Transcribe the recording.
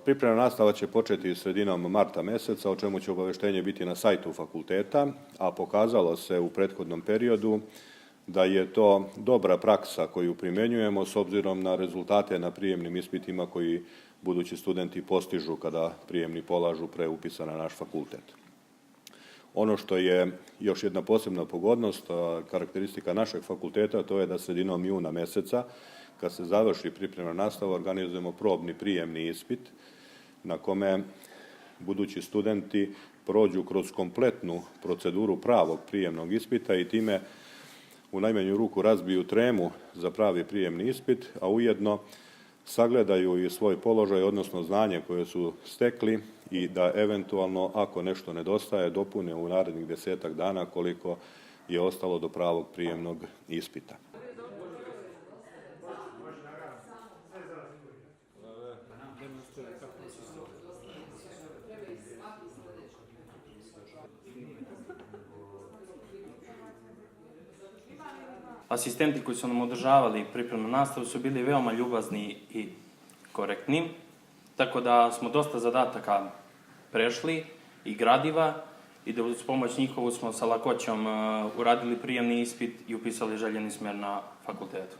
Pripremna nastava će početi sredinom marta meseca, o čemu će obaveštenje biti na sajtu fakulteta, a pokazalo se u prethodnom periodu da je to dobra praksa koju primjenjujemo s obzirom na rezultate na prijemnim ispitima koji budući studenti postižu kada prijemni polažu pre upisa na naš fakultet. Ono što je još jedna posebna pogodnost, karakteristika našeg fakulteta, to je da sredinom juna meseca, kad se završi pripremna nastava, organizujemo probni prijemni ispit na kome budući studenti prođu kroz kompletnu proceduru pravog prijemnog ispita i time u najmanju ruku razbiju tremu za pravi prijemni ispit, a ujedno sagledaju i svoj položaj, odnosno znanje koje su stekli i da eventualno, ako nešto nedostaje, dopune u narednih 10 dana koliko je ostalo do pravog prijemnog ispita. Asistenti koji su nam održavali pripremnu nastavu su bili veoma ljubazni i korektni, tako da smo dosta zadataka prešli i gradiva i da uz pomoć njihovu smo sa lakoćom uradili prijemni ispit i upisali željeni smer na fakultetu.